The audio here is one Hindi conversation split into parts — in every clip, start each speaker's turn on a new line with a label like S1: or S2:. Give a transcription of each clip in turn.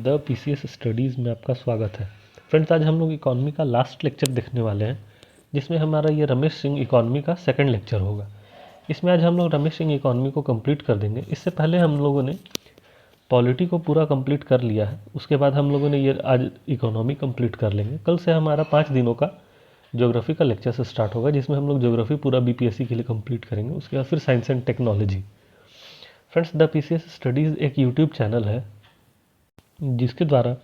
S1: द पीसीएस स्टडीज़ में आपका स्वागत है। फ्रेंड्स, आज हम लोग इकॉनमी का लास्ट लेक्चर देखने वाले हैं, जिसमें हमारा ये रमेश सिंह इकॉनमी का सेकंड लेक्चर होगा। इसमें आज हम लोग रमेश सिंह इकॉनमी को कंप्लीट कर देंगे। इससे पहले हम लोगों ने पॉलिटी को पूरा कंप्लीट कर लिया है, उसके बाद हम लोगों ने ये आज इकोनॉमी कंप्लीट कर लेंगे। कल से हमारा 5 दिनों का ज्योग्राफी का लेक्चर से स्टार्ट होगा, जिसमें हम लोग ज्योग्राफी पूरा बीपीएससी के लिए कंप्लीट करेंगे। उसके बाद फिर science and technology. Friends, the PCS studies एक यूट्यूब चैनल है जिसके द्वारा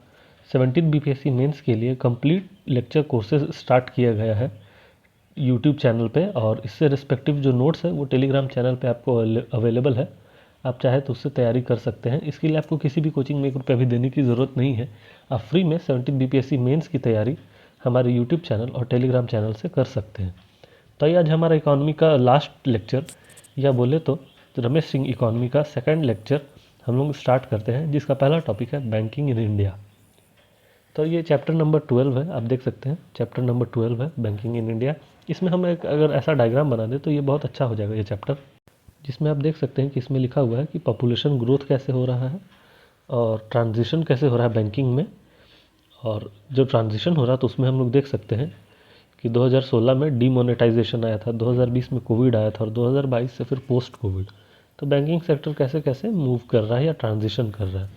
S1: 17 बीपीएससी मेंस के लिए कंप्लीट लेक्चर कोर्सेज स्टार्ट किया गया है यूट्यूब चैनल पे, और इससे रिस्पेक्टिव जो नोट्स है वो टेलीग्राम चैनल पे आपको अवेलेबल है। आप चाहे तो उससे तैयारी कर सकते हैं। इसके लिए आपको किसी भी कोचिंग में 1 रुपया भी देने की ज़रूरत नहीं है। आप फ्री में 17 बीपीएससी मेंस की तैयारी हमारे यूट्यूब चैनल और टेलीग्राम चैनल से कर सकते हैं। तो ये आज हमारा इकॉनमी का लास्ट लेक्चर, या बोले तो रमेश सिंह इकॉनमी का सेकंड लेक्चर हम लोग स्टार्ट करते हैं, जिसका पहला टॉपिक है बैंकिंग इन इंडिया। तो ये चैप्टर नंबर 12 है, आप देख सकते हैं चैप्टर नंबर 12 है बैंकिंग इन इंडिया। इसमें हम एक अगर ऐसा डायग्राम बना दें तो ये बहुत अच्छा हो जाएगा ये चैप्टर, जिसमें आप देख सकते हैं कि इसमें लिखा हुआ है कि पॉपुलेशन ग्रोथ कैसे हो रहा है और ट्रांजिशन कैसे हो रहा है बैंकिंग में। और जो ट्रांजिशन हो रहा है तो उसमें हम लोग देख सकते हैं कि 2016 में डीमोनेटाइजेशन आया था, 2020 में कोविड आया था और 2022 से फिर पोस्ट कोविड। तो बैंकिंग सेक्टर कैसे कैसे मूव कर रहा है या ट्रांजिशन कर रहा है,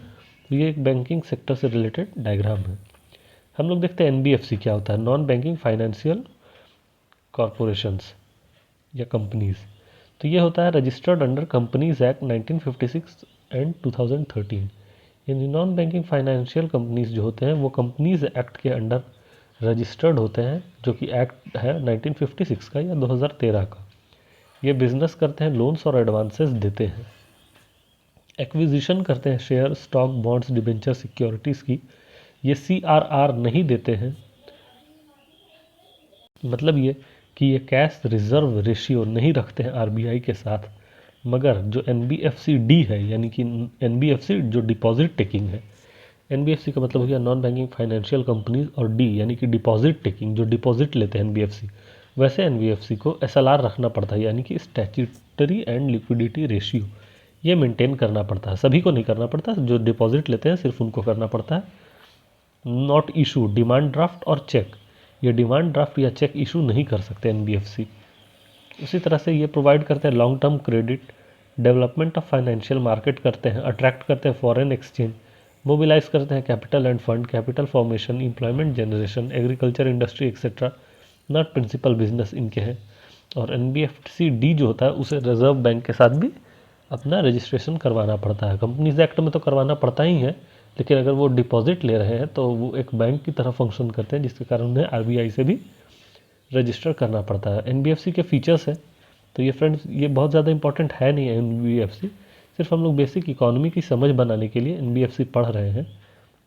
S1: तो ये एक बैंकिंग सेक्टर से रिलेटेड डायग्राम है। हम लोग देखते हैं एनबीएफसी क्या होता है, नॉन बैंकिंग फाइनेंशियल कॉरपोरेशंस या कंपनीज। तो ये होता है registered under companies act 1956 and 2013। यानी नॉन बैंकिंग फाइनेंशियल कंपनीज जो होते हैं वो कंपनीज एक्ट के अंडर रजिस्टर्ड होते हैं, जो कि एक्ट है 1956 का या 2013 का। ये बिजनेस करते हैं, लोन्स और एडवांसेस देते हैं, एक्विजिशन करते हैं share, stock, bonds, debenture, securities की। ये सीआरआर नहीं देते हैं, मतलब ये कि ये कैश रिजर्व रेशियो नहीं रखते हैं आरबीआई के साथ। मगर जो एनबीएफसी डी है, यानी कि एनबीएफसी जो डिपॉजिट टेकिंग है, एनबीएफसी का मतलब हो गया नॉन बैंकिंग फाइनेंशियल कंपनीज, और डी यानी कि डिपॉजिट टेकिंग, जो डिपॉजिट लेते हैं एनबीएफसी। वैसे एनबीएफसी को एसएलआर रखना पड़ता है, यानी कि स्टैट्यूटरी एंड लिक्विडिटी रेशियो, ये मेंटेन करना पड़ता है। सभी को नहीं करना पड़ता, जो डिपॉजिट लेते हैं सिर्फ उनको करना पड़ता है। नॉट इशू डिमांड ड्राफ्ट और चेक, ये डिमांड ड्राफ्ट या चेक इशू नहीं कर सकते एनबीएफसी। उसी तरह से ये प्रोवाइड करते हैं long term credit, development of financial market करते हैं, अट्रैक्ट करते हैं फॉरेन एक्सचेंज, मोबिलाइज करते हैं capital and fund, capital formation, employment generation, agriculture industry etcetera. Not principal business इनके हैं। और एनबीएफसी डी जो होता है उसे रिजर्व बैंक के साथ भी अपना रजिस्ट्रेशन करवाना पड़ता है। कंपनीज एक्ट में तो करवाना पड़ता ही है, लेकिन अगर वो डिपॉजिट ले रहे हैं तो वो एक बैंक की तरह फंक्शन करते हैं, जिसके कारण उन्हें आरबीआई से भी रजिस्टर करना पड़ता है। एनबीएफसी के फीचर्स है, तो ये फ्रेंड्स ये बहुत ज़्यादा इंपॉर्टेंट है नहीं है एनबीएफसी, सिर्फ हम लोग बेसिक इकोनॉमी की समझ बनाने के लिए एनबीएफसी पढ़ रहे हैं।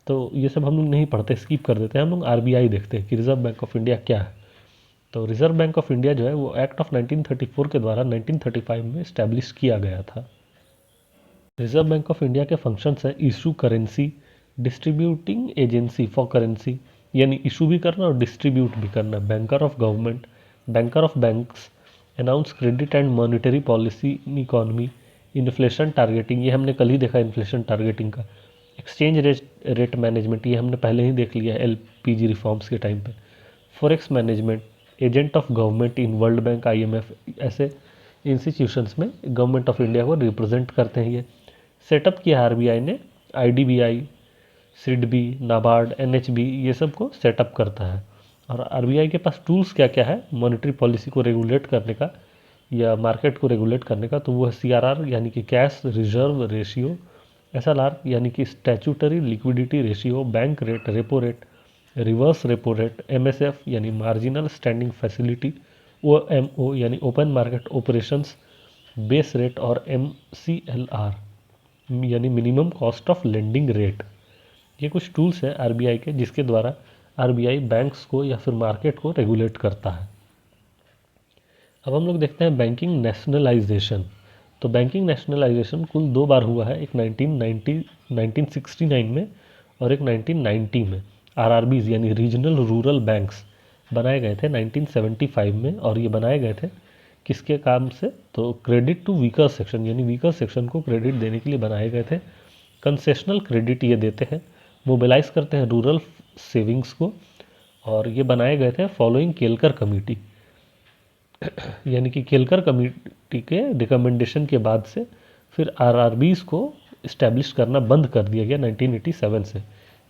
S1: तो ये सब हम लोग नहीं पढ़ते, स्किप कर देते हैं। हम लोग आरबीआई देखते हैं कि रिजर्व बैंक ऑफ इंडिया क्या है। तो रिजर्व बैंक ऑफ इंडिया जो है वो एक्ट ऑफ 1934 के द्वारा 1935 में इस्टेब्लिश किया गया था। रिजर्व बैंक ऑफ इंडिया के फंक्शंस है issue currency, distributing agency for currency, यानी इशू भी करना और डिस्ट्रीब्यूट भी करना, banker of government, banker of banks, announce credit and monetary policy in economy, inflation targeting, ये हमने कल ही देखा इन्फ्लेशन टारगेटिंग का, एक्सचेंज रेट मैनेजमेंट, ये हमने पहले ही देख लिया एलपीजी रिफॉर्म्स के टाइम पे, forex management, agent of government in world bank, IMF, ऐसे इंस्टीट्यूशंस में गवर्नमेंट ऑफ इंडिया को रिप्रेजेंट करते हैं। ये सेटअप किया आरबीआई ने, आईडीबीआई, सिडबी, नाबार्ड, एनएचबी, ये सब को सेटअप करता है। और आरबीआई के पास टूल्स क्या क्या है मॉनेटरी पॉलिसी को रेगुलेट करने का या मार्केट को रेगुलेट करने का, तो वो है सीआरआर यानी कि कैश रिजर्व रेशियो, एसएलआर यानी कि statutory liquidity ratio, bank rate, repo rate, reverse repo rate, MSF यानी मार्जिनल स्टैंडिंग फैसिलिटी, ओएमओ यानी open market operations, base rate, और एमसीएलआर यानी minimum cost of lending rate. ये कुछ टूल्स हैं आरबीआई के, जिसके द्वारा आरबीआई बैंक्स को या फिर मार्केट को रेगुलेट करता है। अब हम लोग देखते हैं बैंकिंग नेशनलाइजेशन। तो बैंकिंग नेशनलाइजेशन कुल 2 बार हुआ है, एक 1969 में और एक 1990 में। आरआरबीज यानी रीजनल रूरल बैंक्स बनाए गए थे 1975 में, और ये बनाए गए थे किसके काम से, तो क्रेडिट टू वीकर सेक्शन, यानी वीकर सेक्शन को क्रेडिट देने के लिए बनाए गए थे। कंसेशनल क्रेडिट ये देते हैं, मोबिलाइज करते हैं रूरल सेविंग्स को, और ये बनाए गए थे फॉलोइंग केलकर कमेटी, यानी कि केलकर कमेटी के रिकमेंडेशन के बाद से फिर आरआरबीज को इस्टेब्लिश करना बंद कर दिया गया 1987 से,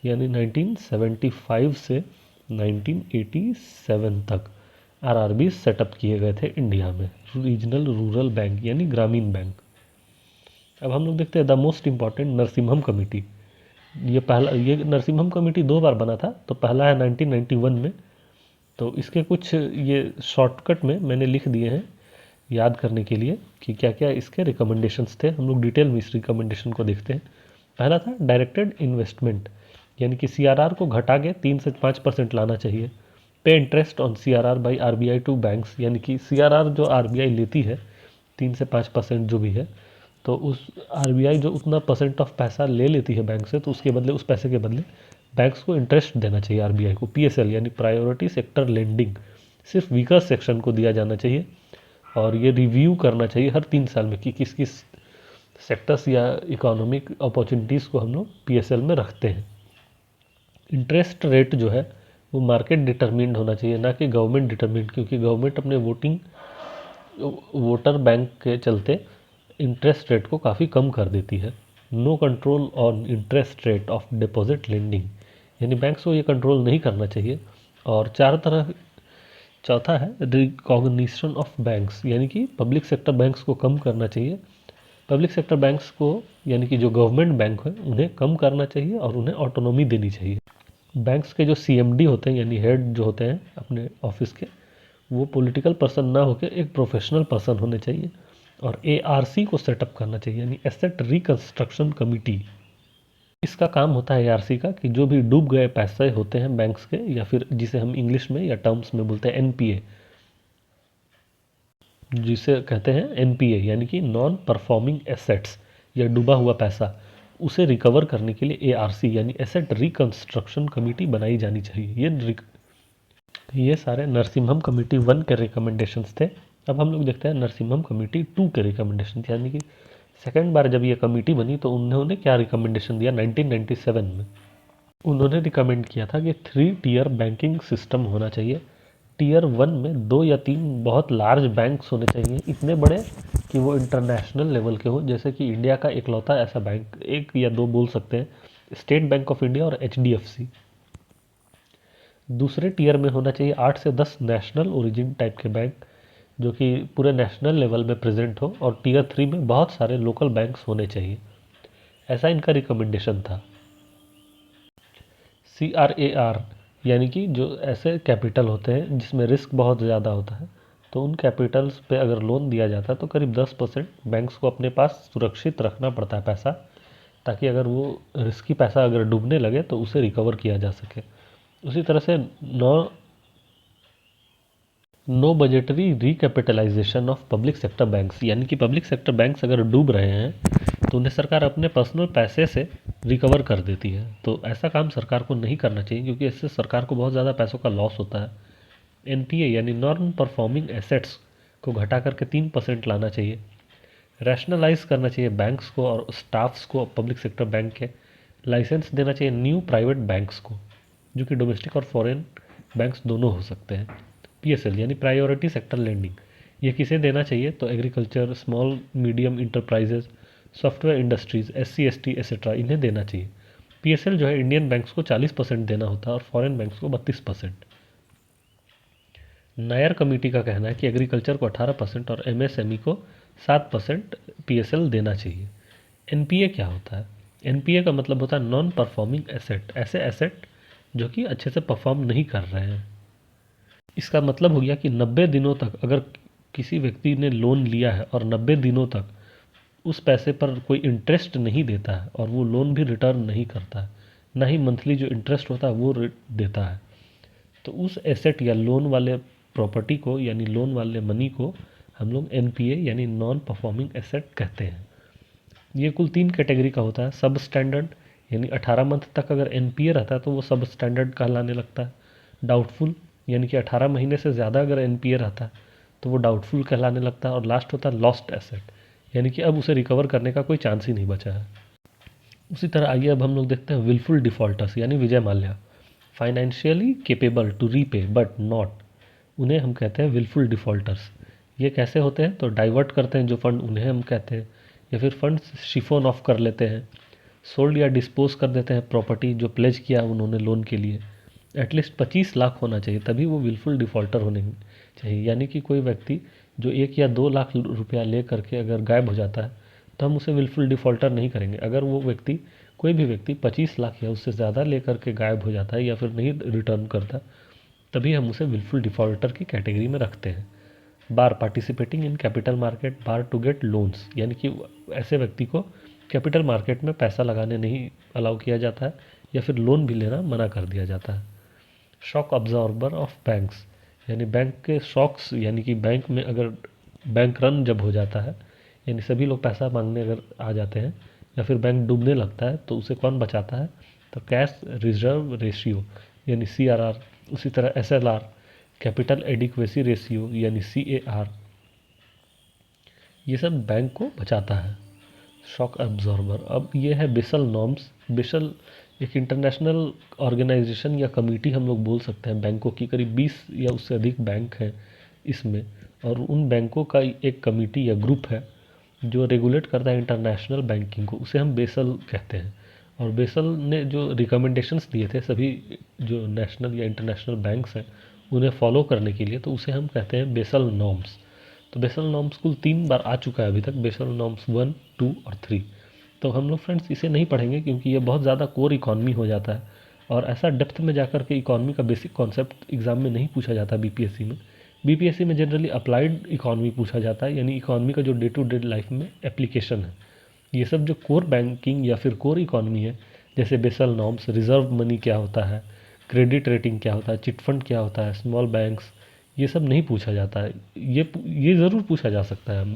S1: यानी 1975 से 1987 तक आरआरबी सेटअप किए गए थे इंडिया में, रीजनल रूरल बैंक यानी ग्रामीण बैंक। अब हम लोग देखते हैं the most important Narasimham committee. ये नरसिम्हम कमेटी 2 बार बना था, तो पहला है 1991 में। तो इसके कुछ ये शॉर्टकट में मैंने लिख दिए हैं याद करने के लिए कि क्या क्या इसके रिकमेंडेशंस थे। हम लोग डिटेल में इस रिकमेंडेशन को देखते हैं। पहला था डायरेक्टेड इन्वेस्टमेंट, यानी कि सीआरआर को घटा के 3 से 5% लाना चाहिए। Pay interest on CRR by RBI to banks, यानी कि सीआरआर जो आरबीआई लेती है 3 से 5% जो भी है, तो उस आरबीआई जो उतना परसेंट ऑफ पैसा ले लेती है बैंक से, तो उसके बदले, उस पैसे के बदले बैंक्स को इंटरेस्ट देना चाहिए आरबीआई को। पीएसएल यानी प्रायोरिटी सेक्टर लेंडिंग सिर्फ वीकर सेक्शन को दिया जाना चाहिए, और ये रिव्यू करना चाहिए हर 3 साल में कि किस किस सेक्टर्स या इकोनॉमिक अपॉर्चुनिटीज़ को हम लोग पीएसएल में रखते हैं। इंटरेस्ट रेट जो है वो मार्केट डिटरमिन्ड होना चाहिए, ना कि गवर्नमेंट डिटरमिन्ड, क्योंकि गवर्नमेंट अपने वोटर बैंक के चलते इंटरेस्ट रेट को काफ़ी कम कर देती है। No control on interest rate of deposit lending, यानी बैंक्स को ये कंट्रोल नहीं करना चाहिए। और चौथा है रिकॉग्निशन ऑफ बैंक्स, यानी कि पब्लिक सेक्टर बैंक्स को कम करना चाहिए। पब्लिक सेक्टर बैंक्स को, यानी कि जो गवर्नमेंट बैंक है, उन्हें कम करना चाहिए और उन्हें ऑटोनॉमी देनी चाहिए। बैंक्स के जो सीएमडी होते हैं, यानी हेड जो होते हैं अपने ऑफिस के, वो पॉलिटिकल पर्सन ना होकर एक प्रोफेशनल पर्सन होने चाहिए। और एआरसी को सेटअप करना चाहिए, यानी एसेट रिकंस्ट्रक्शन कमिटी। इसका काम होता है एआरसी का कि जो भी डूब गए पैसे होते हैं बैंक्स के, या फिर जिसे हम इंग्लिश में या टर्म्स में बोलते हैं एनपीए, जिसे कहते हैं एनपीए यानी कि नॉन परफॉर्मिंग एसेट्स, या डूबा हुआ पैसा, उसे रिकवर करने के लिए एआरसी यानी एसेट रिकंस्ट्रक्शन कमेटी बनाई जानी चाहिए। ये सारे नरसिम्हम कमेटी 1 के रिकमेंडेशंस थे। अब हम लोग देखते हैं नरसिम्हम कमेटी 2 के रिकमेंडेशन, यानी कि सेकेंड बार जब ये कमेटी बनी तो उन्होंने क्या रिकमेंडेशन दिया 1997 में। उन्होंने रिकमेंड किया था कि 3 टियर बैंकिंग सिस्टम होना चाहिए। टियर 1 में 2 या 3 बहुत लार्ज बैंक्स होने चाहिए, इतने बड़े कि वो इंटरनेशनल लेवल के हो, जैसे कि इंडिया का इकलौता ऐसा बैंक, 1 या 2 बोल सकते हैं, स्टेट बैंक ऑफ इंडिया और एचडीएफसी। दूसरे टियर में होना चाहिए 8 से 10 नेशनल ओरिजिन टाइप के बैंक, जो कि पूरे नेशनल लेवल में प्रेजेंट हो, और टियर 3 में बहुत सारे लोकल बैंक्स होने चाहिए। ऐसा इनका रिकमेंडेशन था। CRAR यानी कि जो ऐसे कैपिटल होते हैं जिसमें रिस्क बहुत ज़्यादा होता है, तो उन कैपिटल्स पे अगर लोन दिया जाता है तो करीब 10% बैंक्स को अपने पास सुरक्षित रखना पड़ता है पैसा, ताकि अगर वो रिस्की पैसा अगर डूबने लगे तो उसे रिकवर किया जा सके। उसी तरह से no budgetary recapitalisation of public sector banks, यानी कि पब्लिक सेक्टर बैंक्स अगर डूब रहे हैं तो उन्हें सरकार अपने पर्सनल पैसे से रिकवर कर देती है। तो ऐसा काम सरकार को नहीं करना चाहिए, क्योंकि इससे सरकार को बहुत ज़्यादा पैसों का लॉस होता है। एनपीए यानी नॉन परफॉर्मिंग एसेट्स को घटा करके 3% लाना चाहिए। रैशनलाइज करना चाहिए बैंक्स को और स्टाफ्स को पब्लिक सेक्टर बैंक के। लाइसेंस देना चाहिए न्यू प्राइवेट बैंक्स को, जो कि डोमेस्टिक और फॉरेन बैंक्स दोनों हो सकते हैं। पीएसएल यानी प्रायोरिटी सेक्टर लेंडिंग, ये किसे देना चाहिए, तो agriculture, small medium enterprises, software industries, SC ST etcetera, इन्हें देना चाहिए। पीएसएल जो है इंडियन बैंक्स को 40% देना होता है और फॉरेन बैंक्स को 32%। नायर कमेटी का कहना है कि एग्रीकल्चर को 18% और MSME को 7% पीएसएल देना चाहिए। एनपीए क्या होता है? एनपीए का मतलब होता है नॉन परफॉर्मिंग एसेट, ऐसे एसेट जो कि अच्छे से परफॉर्म नहीं कर रहे हैं। इसका मतलब हो गया कि 90 दिनों तक अगर किसी व्यक्ति ने लोन लिया है और 90 दिनों तक उस पैसे पर कोई इंटरेस्ट नहीं देता है और वो लोन भी रिटर्न नहीं करता है, ना ही मंथली जो इंटरेस्ट होता है वो देता है, तो उस एसेट या लोन वाले प्रॉपर्टी को, यानी लोन वाले मनी को, हम लोग एनपीए यानी नॉन परफॉर्मिंग एसेट कहते हैं। ये कुल 3 कैटेगरी का होता है। सब स्टैंडर्ड यानी 18 मंथ तक अगर एनपीए रहता है तो वो सब स्टैंडर्ड कहलाने लगता है। डाउटफुल यानी कि 18 महीने से ज़्यादा अगर एनपीए रहता है तो वो डाउटफुल कहलाने लगता है। और लास्ट होता है लॉस्ट एसेट, यानी कि अब उसे रिकवर करने का कोई चांस ही नहीं बचा है। उसी तरह आइए अब हम लोग देखते हैं विलफुल डिफ़ॉल्टर्स यानी Vijay Mallya. Financially capable to repay but not, उन्हें हम कहते हैं विलफुल डिफ़ॉल्टर्स। ये कैसे होते हैं? तो डाइवर्ट करते हैं जो फंड, उन्हें हम कहते हैं, या फिर फंड शिफोन ऑफ कर लेते हैं, सोल्ड या डिस्पोज कर देते हैं प्रॉपर्टी जो प्लेज किया उन्होंने लोन के लिए। एटलीस्ट 25 लाख होना चाहिए तभी वो विलफुल डिफ़ॉल्टर होने चाहिए। यानी कि कोई व्यक्ति जो 1 या 2 लाख रुपया ले करके अगर गायब हो जाता है तो हम उसे विलफुल डिफ़ॉल्टर नहीं करेंगे। अगर वो व्यक्ति, कोई भी व्यक्ति 25 लाख या उससे ज़्यादा ले करके गायब हो जाता है या फिर नहीं रिटर्न करता, तभी हम उसे विलफुल डिफ़ॉल्टर की कैटेगरी में रखते हैं। Bar participating in capital market bar to get loans, यानी कि ऐसे व्यक्ति को कैपिटल मार्केट में पैसा लगाने नहीं अलाउ किया जाता है या फिर लोन भी लेना मना कर दिया जाता है। शॉक अब्जॉर्बर ऑफ बैंक्स, यानी बैंक के शॉक्स, यानी कि बैंक में अगर बैंक रन जब हो जाता है, यानी सभी लोग पैसा मांगने अगर आ जाते हैं या फिर बैंक डूबने लगता है तो उसे कौन बचाता है? तो कैश रिजर्व रेशियो यानी CRR, उसी तरह SLR कैपिटल एडिक्वेसी रेशियो यानी CAR, ये सब बैंक को बचाता है। शॉक एब्जॉर्बर, अब ये है बेसल नॉर्म्स। बेसल एक इंटरनेशनल ऑर्गेनाइजेशन या कमेटी हम लोग बोल सकते हैं बैंकों की, करीब 20 या उससे अधिक बैंक हैं इसमें, और उन बैंकों का एक कमेटी या ग्रुप है जो रेगुलेट करता है इंटरनेशनल बैंकिंग को, उसे हम बेसल कहते हैं। और बेसल ने जो रिकमेंडेशंस दिए थे सभी जो नेशनल या इंटरनेशनल बैंक्स हैं उन्हें फॉलो करने के लिए, तो उसे हम कहते हैं बेसल नॉर्म्स। तो बेसल नॉर्म्स कुल 3 बार आ चुका है अभी तक, बेसल नॉर्म्स 1, 2 और 3। तो हम लोग फ्रेंड्स इसे नहीं पढ़ेंगे क्योंकि ये बहुत ज़्यादा कोर इकॉनमी हो जाता है और ऐसा डेप्थ में जाकर के इकॉनमी का बेसिक कॉन्सेप्ट एग्जाम में नहीं पूछा जाता बीपीएससी में। बीपीएससी में जनरली अप्लाइड इकॉनमी पूछा जाता है, यानी इकॉनमी का जो डे टू डे लाइफ में एप्लीकेशन है। ये सब जो कोर बैंकिंग या फिर कोर इकॉनमी है, जैसे बेसल नॉर्म्स, रिजर्व मनी क्या होता है, क्रेडिट रेटिंग क्या होता है, चिट फंड क्या होता है, स्मॉल बैंक्स, ये सब नहीं पूछा जाता है। ये ज़रूर पूछा जा सकता है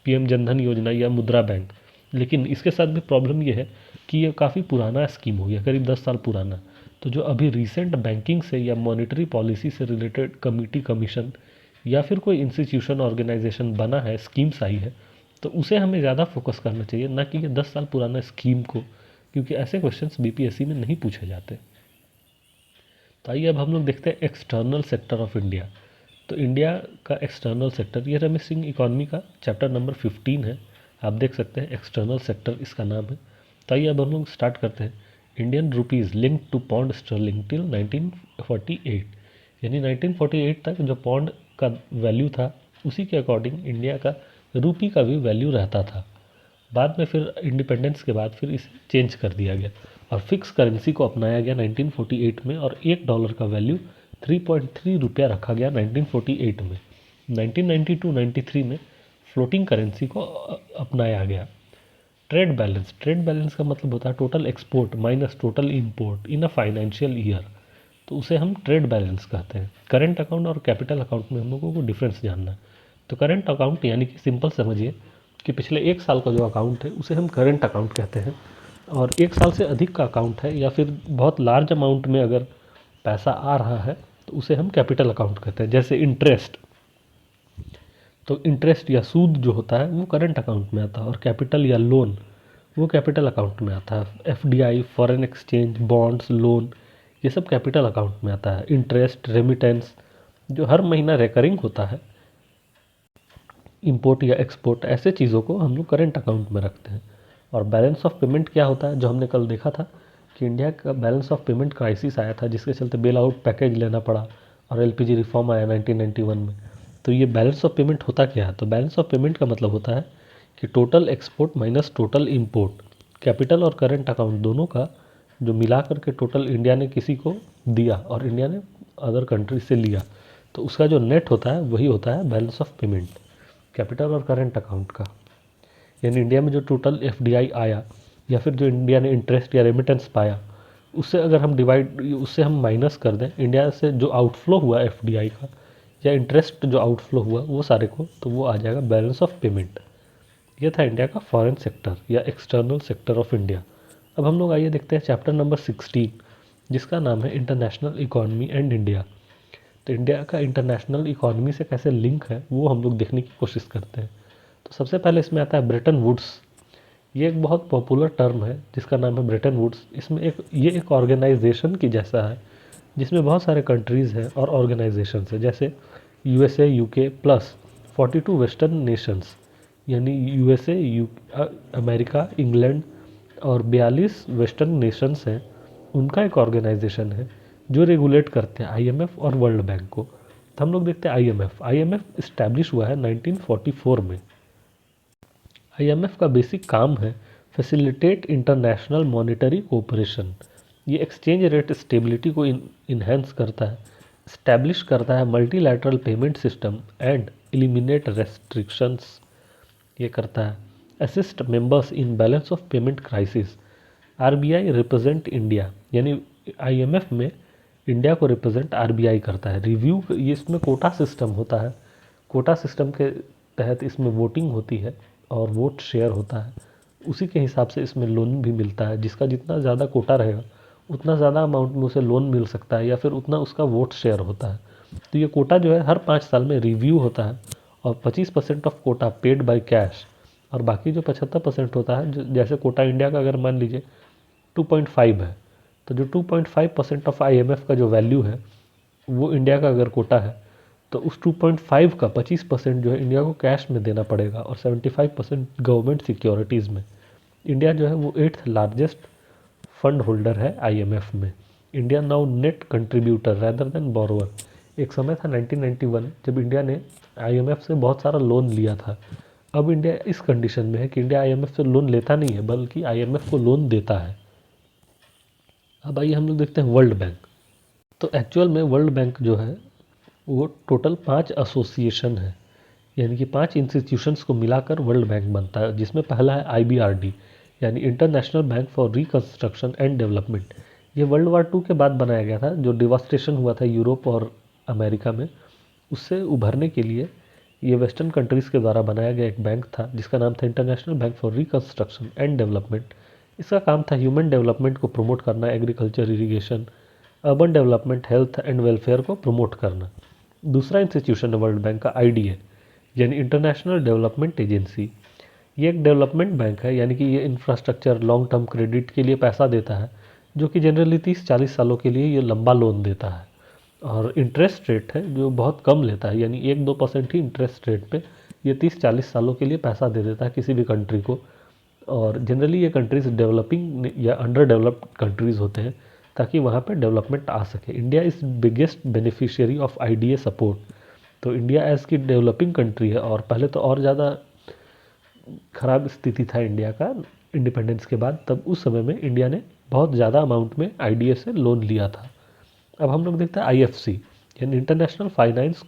S1: पीएम जनधन योजना या मुद्रा बैंक, लेकिन इसके साथ भी प्रॉब्लम ये है कि ये काफ़ी पुराना स्कीम हो गया, करीब 10 साल पुराना। तो जो अभी रिसेंट बैंकिंग से या मॉनेटरी पॉलिसी से रिलेटेड कमिटी, कमीशन या फिर कोई इंस्टीट्यूशन, ऑर्गेनाइजेशन बना है, स्कीम्स आई है, तो उसे हमें ज़्यादा फोकस करना चाहिए, ना कि ये 10 साल पुराना स्कीम को, क्योंकि ऐसे क्वेश्चंस बीपीएससी में नहीं पूछे जाते। तो आइए अब हम लोग देखते हैं एक्सटर्नल सेक्टर ऑफ इंडिया। तो इंडिया का एक्सटर्नल सेक्टर, ये रमेश सिंह इकॉनमी का चैप्टर नंबर 15 है, आप देख सकते हैं एक्सटर्नल सेक्टर इसका नाम है। तो आइए अब हम लोग स्टार्ट करते हैं। Indian rupees link to pound sterling till 1948, यानी 1948 तक जो पौंड का वैल्यू था उसी के अकॉर्डिंग इंडिया का रूपी का भी वैल्यू रहता था। बाद में फिर इंडिपेंडेंस के बाद फिर इसे चेंज कर दिया गया और फिक्स करेंसी को अपनाया गया 1948 में, और $1 का वैल्यू 3.3 रुपया रखा गया 1948 में। 1992-93 में फ्लोटिंग करेंसी को अपनाया गया। ट्रेड बैलेंस, ट्रेड बैलेंस का मतलब होता है total export minus total import in a financial year, तो उसे हम ट्रेड बैलेंस कहते हैं। करंट अकाउंट और कैपिटल अकाउंट में हम लोगों को डिफरेंस जानना है। तो करंट अकाउंट यानी कि सिंपल समझिए कि पिछले 1 साल का जो अकाउंट है उसे हम करंट अकाउंट कहते हैं, और 1 साल से अधिक का अकाउंट है या फिर बहुत लार्ज अमाउंट में अगर पैसा आ रहा है तो उसे हम कैपिटल अकाउंट कहते हैं। जैसे इंटरेस्ट, तो इंटरेस्ट या सूद जो होता है वो करंट अकाउंट में आता है, और कैपिटल या लोन वो कैपिटल अकाउंट में आता है। FDI, foreign exchange, bonds, loan, ये सब कैपिटल अकाउंट में आता है। इंटरेस्ट, रेमिटेंस जो हर महीना रेकरिंग होता है, इंपोर्ट या एक्सपोर्ट, ऐसे चीज़ों को हम लोग करेंट अकाउंट में रखते हैं। और बैलेंस ऑफ पेमेंट क्या होता है, जो हमने कल देखा था कि इंडिया का बैलेंस ऑफ पेमेंट क्राइसिस आया था जिसके चलते बेल आउट पैकेज लेना पड़ा और एलपीजी रिफॉर्म आया 1991 में। तो ये बैलेंस ऑफ पेमेंट होता क्या है? तो बैलेंस ऑफ पेमेंट का मतलब होता है कि total export minus total import, capital और करेंट अकाउंट दोनों का जो मिला करके टोटल इंडिया ने किसी को दिया और इंडिया ने अदर कंट्री से लिया, तो उसका जो नेट होता है वही होता है बैलेंस ऑफ पेमेंट, कैपिटल और करंट अकाउंट का। यानी इंडिया में जो टोटल एफडीआई आया या फिर जो इंडिया ने इंटरेस्ट या रेमिटेंस पाया, उससे अगर हम डिवाइड, उससे हम माइनस कर दें इंडिया से जो आउटफ्लो हुआ एफडीआई का या इंटरेस्ट जो आउटफ्लो हुआ वो सारे को, तो वो आ जाएगा बैलेंस ऑफ पेमेंट। ये था इंडिया का फॉरेन सेक्टर या एक्सटर्नल सेक्टर ऑफ इंडिया। अब हम लोग आइए देखते हैं चैप्टर नंबर 16 जिसका नाम है इंटरनेशनल इकॉनमी एंड इंडिया। तो इंडिया का इंटरनेशनल इकॉनमी से कैसे लिंक है वो हम लोग देखने की कोशिश करते हैं। तो सबसे पहले इसमें आता है ब्रेटन वुड्स, ये एक बहुत पॉपुलर टर्म है जिसका नाम है ब्रेटन वुड्स। इसमें ये एक ऑर्गेनाइजेशन की जैसा है जिसमें बहुत सारे कंट्रीज़ हैं और ऑर्गेनाइजेशन है, जैसे USA UK plus 42 western Nations, यानी यूएसए अमेरिका इंग्लैंड और 42 वेस्टर्न नेशंस हैं, उनका एक ऑर्गेनाइजेशन है जो रेगुलेट करते हैं आईएमएफ और वर्ल्ड बैंक को। तो हम लोग देखते हैं आईएमएफ इस्टेब्लिश हुआ है 1944 में। आईएमएफ का बेसिक काम है फैसिलिटेट इंटरनेशनल मॉनेटरी कोऑपरेशन। ये एक्सचेंज रेट स्टेबिलिटी को इन्हेंस करता है, इस्टेब्लिश करता है multilateral payment system and eliminate restrictions. ये करता है assist members in balance of payment crisis. RBI represent India, यानी आईएमएफ में इंडिया को रिप्रेजेंट आरबीआई करता है। रिव्यू ये इसमें कोटा सिस्टम होता है, कोटा सिस्टम के तहत इसमें वोटिंग होती है और वोट शेयर होता है, उसी के हिसाब से इसमें लोन भी मिलता है। जिसका जितना ज़्यादा कोटा रहेगा उतना ज़्यादा अमाउंट में उसे लोन मिल सकता है या फिर उतना उसका वोट शेयर होता है। तो ये कोटा जो है हर 5 साल में रिव्यू होता है और 25% of quota paid by cash, और बाकी जो 75% होता है, जैसे कोटा इंडिया का अगर मान लीजिए 2.5 है, तो जो 2.5% ऑफ आईएमएफ का जो वैल्यू है वो इंडिया का अगर कोटा है तो उस 2.5 का 25% जो है इंडिया को कैश में देना पड़ेगा और 75% गवर्नमेंट सिक्योरिटीज़ में। इंडिया जो है वो 8th लार्जेस्ट फंड होल्डर है आईएमएफ में। India now net contributor rather than borrower. एक समय था 1991 जब इंडिया ने आईएमएफ से बहुत सारा लोन लिया था। अब इंडिया इस कंडीशन में है कि इंडिया आईएमएफ से लोन लेता नहीं है बल्कि आईएमएफ को लोन देता है। अब आइए हम लोग देखते हैं वर्ल्ड बैंक। तो एक्चुअल में वर्ल्ड बैंक जो है वो टोटल 5 एसोसिएशन है, यानी कि 5 इंस्टीट्यूशंस को मिलाकर वर्ल्ड बैंक बनता है, जिसमें पहला है आईबीआरडी, यानी international bank for reconstruction and development. ये वर्ल्ड वार 2 के बाद बनाया गया था, जो डिवास्टेशन हुआ था यूरोप और अमेरिका में, उससे उभरने के लिए ये वेस्टर्न कंट्रीज़ के द्वारा बनाया गया एक बैंक था जिसका नाम था international bank for reconstruction and development. इसका काम था ह्यूमन डेवलपमेंट को प्रमोट करना, agriculture, irrigation, urban development, health and welfare को प्रमोट करना। दूसरा इंस्टीट्यूशन है वर्ल्ड बैंक का आईडीए, यानी इंटरनेशनल डेवलपमेंट एजेंसी। ये एक डेवलपमेंट बैंक है, यानी कि ये इंफ्रास्ट्रक्चर, लॉन्ग टर्म क्रेडिट के लिए पैसा देता है, जो कि जनरली 30-40 सालों के लिए ये लंबा लोन देता है। और इंटरेस्ट रेट है जो बहुत कम लेता है, यानी 1-2% ही इंटरेस्ट रेट पे ये 30-40 सालों के लिए पैसा दे देता है किसी भी कंट्री को। और जनरली ये कंट्रीज डेवलपिंग या अंडर डेवलप्ड कंट्रीज़ होते हैं ताकि वहाँ पे डेवलपमेंट आ सके। India is biggest beneficiary of IDA support. तो इंडिया एज की डेवलपिंग कंट्री है, और पहले तो और ज़्यादा ख़राब स्थिति था इंडिया का इंडिपेंडेंस के बाद, तब उस समय में इंडिया ने बहुत ज़्यादा अमाउंट में आईडीए से लोन लिया था। अब हम लोग देखते हैं आईएफसी, यानी इंटरनेशनल फाइनेंस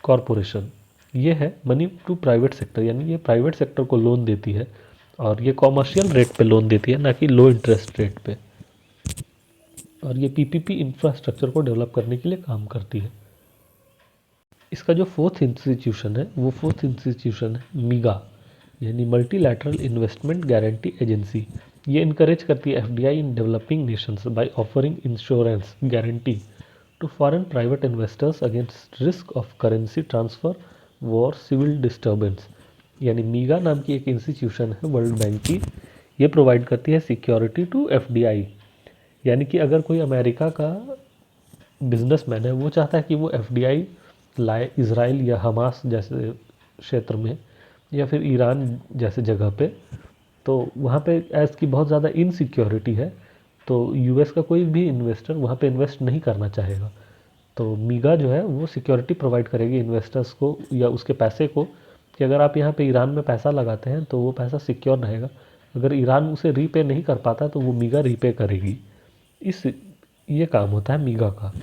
S1: कॉरपोरेशन। ये है मनी टू प्राइवेट सेक्टर, यानी ये प्राइवेट सेक्टर को लोन देती है और ये कॉमर्शियल रेट पे लोन देती है, ना कि लो इंटरेस्ट रेट पे। और ये पीपीपी इंफ्रास्ट्रक्चर को डेवलप करने के लिए काम करती है। इसका जो फोर्थ इंस्टीट्यूशन है वो फोर्थ इंस्टीट्यूशन है मीगा, यानी मल्टीलैटरल इन्वेस्टमेंट गारंटी एजेंसी। ये इनकरेज करती है FDI in developing nations by offering insurance guarantee to foreign private investors against risk of currency transfer, war, civil disturbance. यानी मीगा नाम की एक इंस्टीट्यूशन है वर्ल्ड बैंक की, ये प्रोवाइड करती है सिक्योरिटी टू एफडीआई। यानी कि अगर कोई अमेरिका का बिजनेसमैन है, वो चाहता है कि वो एफडीआई लाए इज़राइल या हमास जैसे क्षेत्र में या फिर ईरान जैसे जगह पे, तो वहाँ पे एज की बहुत ज़्यादा इनसिक्योरिटी है, तो यूएस का कोई भी इन्वेस्टर वहाँ पे इन्वेस्ट नहीं करना चाहेगा। तो मीगा जो है वो सिक्योरिटी प्रोवाइड करेगी इन्वेस्टर्स को या उसके पैसे को, कि अगर आप यहाँ पे ईरान में पैसा लगाते हैं तो वो पैसा सिक्योर रहेगा। अगर ईरान उसे रीपे नहीं कर पाता तो वो मीगा रीपे करेगी। ये काम होता है मीगा का।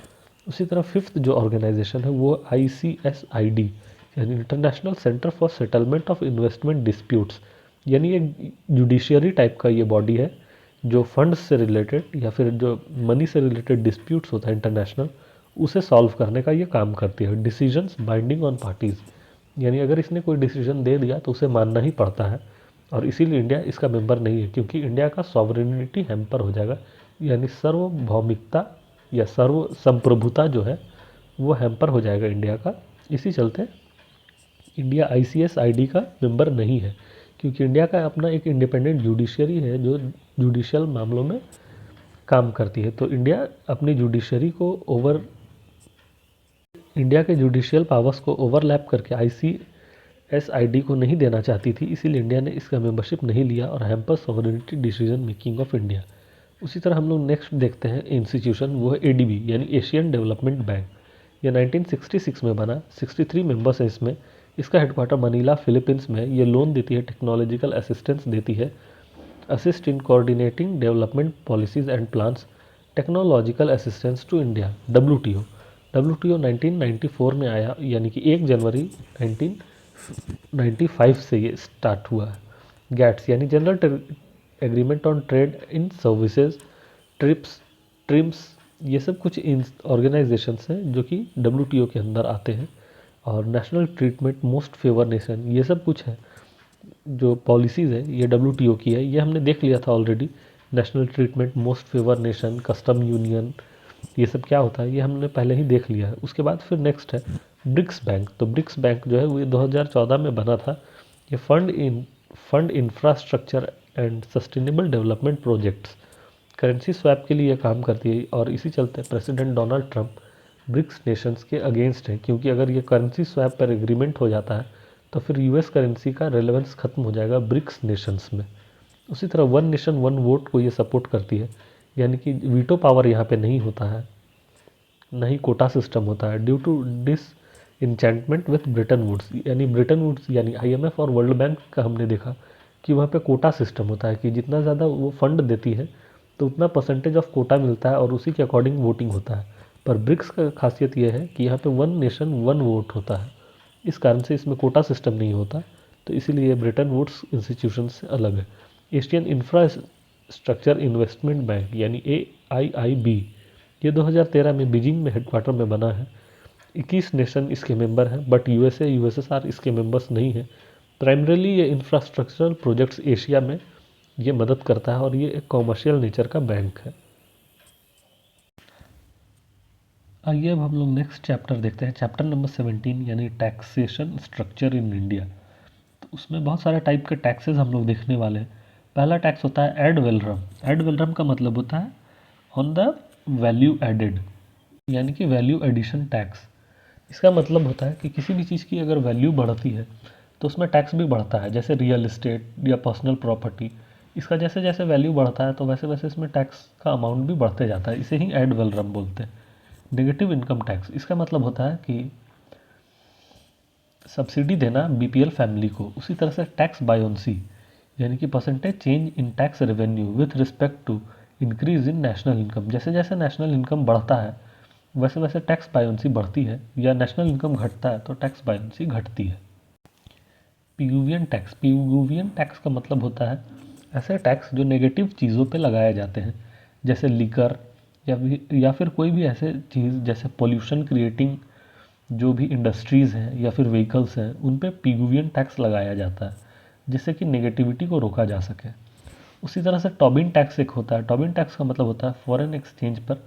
S1: उसी तरह फिफ्थ जो ऑर्गेनाइजेशन है वो आईसीएसआईडी, यानी international centre for settlement of investment disputes. यानी एक जुडिशियरी टाइप का ये बॉडी है जो फंड्स से रिलेटेड या फिर जो मनी से रिलेटेड डिस्प्यूट्स होता है इंटरनेशनल, उसे सॉल्व करने का ये काम करती है। डिसीजंस बाइंडिंग ऑन पार्टीज़, यानी अगर इसने कोई डिसीजन दे दिया तो उसे मानना ही पड़ता है, और इसीलिए इंडिया इसका मेंबर नहीं है, क्योंकि इंडिया का सॉवरेनिटी हैम्पर हो जाएगा, यानी सार्वभौमिकता या सर्व संप्रभुता जो है वो हैम्पर हो जाएगा इंडिया का। इसी चलते इंडिया आईसीएसआईडी का मेंबर नहीं है, क्योंकि इंडिया का अपना एक इंडिपेंडेंट जुडिशरी है जो जुडिशियल मामलों में काम करती है। तो इंडिया अपनी जुडिशरी को इंडिया के जुडिशियल पावर्स को ओवरलैप करके ICSID को नहीं देना चाहती थी, इसीलिए इंडिया ने इसका मेंबरशिप नहीं लिया और hamper sovereignty decision making of India. उसी तरह हम लोग नेक्स्ट देखते हैं इंस्टीट्यूशन, वो है ADB यानी एशियन डेवलपमेंट बैंक। ये 1966 में बना, 63 मेंबर्स हैं इसमें। इसका हेडक्वार्टर मनीला फिलीपींस में है। ये लोन देती है, टेक्नोलॉजिकल असिस्टेंस देती है, assist in coordinating development policies and plans, technological assistance to India. WTO 1994 में आया, यानी कि 1 जनवरी 1995 से ये स्टार्ट हुआ है। गैट्स यानी general agreement on trade in services, TRIMS, ये सब कुछ ऑर्गेनाइजेशंस हैं जो कि WTO के अंदर आते हैं। और national treatment, most favour nation, ये सब कुछ है जो पॉलिसीज़ है ये WTO की है। ये हमने देख लिया था already. National treatment, most favour nation, custom union, ये सब क्या होता है ये हमने पहले ही देख लिया है। उसके बाद फिर नेक्स्ट है ब्रिक्स बैंक। तो ब्रिक्स बैंक जो है वो 2014 में बना था। ये fund infrastructure and sustainable development projects, currency swap के लिए काम करती है। और इसी चलते president Donald Trump BRICS nations के अगेंस्ट है, क्योंकि अगर ये करेंसी स्वैप पर एग्रीमेंट हो जाता है तो फिर US करेंसी का रेलेवेंस खत्म हो जाएगा ब्रिक्स नेशंस में। उसी तरह वन नेशन वन वोट को ये सपोर्ट करती है, यानी कि वीटो पावर यहाँ पे नहीं होता है, ना ही कोटा सिस्टम होता है। Due to disenchantment with Bretton Woods, यानी IMF और वर्ल्ड बैंक का हमने देखा कि वहाँ पे कोटा सिस्टम होता है कि जितना ज़्यादा वो फंड देती है तो उतना परसेंटेज ऑफ कोटा मिलता है और उसी के अकॉर्डिंग वोटिंग होता है। पर ब्रिक्स का खासियत यह है कि यहाँ पे वन नेशन वन वोट होता है, इस कारण से इसमें कोटा सिस्टम नहीं होता। तो इसीलिए ब्रिटेन वुड्स इंस्टीट्यूशन से अलग है। एशियन इंफ्रास्ट्रक्चर इन्वेस्टमेंट बैंक यानी AIIB, ये 2013 में बीजिंग में हेडक्वार्टर में बना है। 21 नेशन इसके मेंबर हैं, बट USA USSR इसके मेंबर्स नहीं हैं। प्राइमरीली ये इंफ्रास्ट्रक्चरल प्रोजेक्ट्स एशिया में ये मदद करता है और ये एक कॉमर्शियल नेचर का बैंक है। आइए अब हम लोग नेक्स्ट चैप्टर देखते हैं, चैप्टर नंबर 17 यानी टैक्सेशन स्ट्रक्चर इन इंडिया। तो उसमें बहुत सारे टाइप के टैक्सेस हम लोग देखने वाले हैं। पहला टैक्स होता है एड वेलरम। एड वेलरम का मतलब होता है ऑन द वैल्यू एडेड, यानी कि वैल्यू एडिशन टैक्स। इसका मतलब होता है कि किसी भी चीज़ की अगर वैल्यू बढ़ती है तो उसमें टैक्स भी बढ़ता है। जैसे रियल इस्टेट या पर्सनल प्रॉपर्टी, इसका जैसे जैसे वैल्यू बढ़ता है तो वैसे वैसे इसमें टैक्स का अमाउंट भी बढ़ते जाता है। इसे ही एड वेलरम बोलते हैं। नेगेटिव इनकम टैक्स, इसका मतलब होता है कि सब्सिडी देना BPL फैमिली को। उसी तरह से टैक्स बायोन्सी, यानी कि percentage change in tax revenue with respect to increase in national income. जैसे जैसे नेशनल इनकम बढ़ता है वैसे वैसे टैक्स बायोन्सी बढ़ती है, या नेशनल इनकम घटता है तो टैक्स बायोन्सी घटती है। पिगुवियन टैक्स, पिगुवियन टैक्स का मतलब होता है ऐसे टैक्स जो नेगेटिव चीज़ों पे लगाए जाते हैं, जैसे लिकर या फिर कोई भी ऐसे चीज़ जैसे पोल्यूशन क्रिएटिंग जो भी इंडस्ट्रीज़ हैं या फिर व्हीकल्स हैं, उन पे पिगुवियन टैक्स लगाया जाता है जिससे कि नेगेटिविटी को रोका जा सके। उसी तरह से टॉबिन टैक्स एक होता है। टॉबिन टैक्स का मतलब होता है फॉरेन एक्सचेंज पर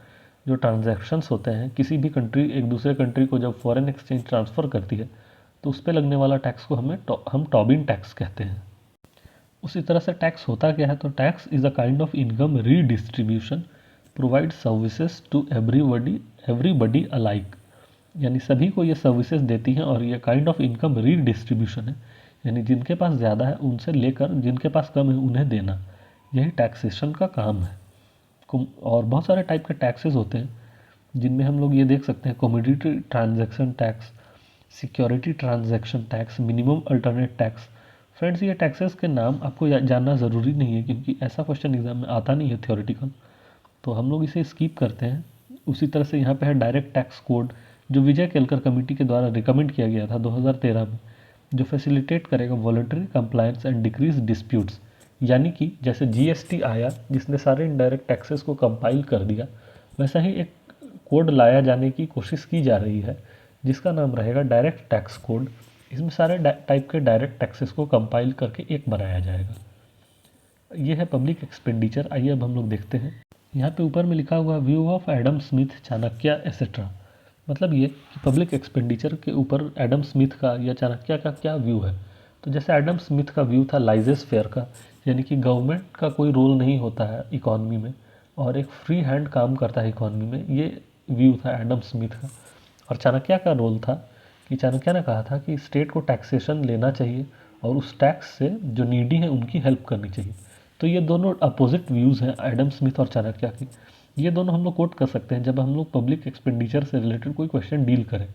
S1: जो ट्रांजैक्शंस होते हैं, किसी भी कंट्री एक दूसरे कंट्री को जब फॉरेन एक्सचेंज ट्रांसफ़र करती है तो उस पर लगने वाला टैक्स को हम टॉबिन टैक्स कहते हैं। उसी तरह से टैक्स होता क्या है, तो tax is a kind of income redistribution provide services to everybody alike, यानी सभी को ये सर्विसेज देती हैं और ये काइंड ऑफ इनकम रीडिस्ट्रीब्यूशन है, यानी जिनके पास ज़्यादा है उनसे लेकर जिनके पास कम है उन्हें देना, यही टैक्सेशन का काम है। और बहुत सारे टाइप के टैक्सेस होते हैं जिनमें हम लोग ये देख सकते हैं commodity transaction tax, security transaction tax, minimum alternate tax. Friends, ये टैक्सेस के नाम आपको जानना ज़रूरी नहीं है क्योंकि ऐसा क्वेश्चन एग्जाम में आता नहीं है थियोरेटिकल, तो हम लोग इसे स्किप करते हैं। उसी तरह से यहाँ पे है डायरेक्ट टैक्स कोड, जो विजय केलकर कमेटी के द्वारा रिकमेंड किया गया था 2013 में, जो फैसिलिटेट करेगा voluntary compliance and decrease disputes. यानी कि जैसे GST आया जिसने सारे इनडायरेक्ट टैक्सेस को कंपाइल कर दिया, वैसा ही एक कोड लाया जाने की कोशिश की जा रही है जिसका नाम रहेगा डायरेक्ट टैक्स कोड। इसमें सारे टाइप के डायरेक्ट टैक्सेस को कंपाइल करके एक बनाया जाएगा। ये है पब्लिक एक्सपेंडिचर। आइए अब हम लोग देखते हैं। यहाँ पे ऊपर में लिखा हुआ view of Adam Smith, Chanakya etcetera. मतलब ये कि पब्लिक एक्सपेंडिचर के ऊपर एडम स्मिथ का या चाणक्य का क्या व्यू है। तो जैसे एडम स्मिथ का व्यू था लाइजेस फेयर का, यानी कि गवर्नमेंट का कोई रोल नहीं होता है इकॉनमी में और एक फ्री हैंड काम करता है इकॉनमी में, ये व्यू था एडम स्मिथ का। और चाणक्य का रोल था कि चाणक्य ने कहा था कि स्टेट को टैक्सेशन लेना चाहिए और उस टैक्स से जो नीडी है उनकी हेल्प करनी चाहिए। तो ये दोनों अपोजिट व्यूज़ हैं एडम स्मिथ और चाणक्य की। ये दोनों हम लोग कोट कर सकते हैं जब हम लोग पब्लिक एक्सपेंडिचर से रिलेटेड कोई क्वेश्चन डील करें।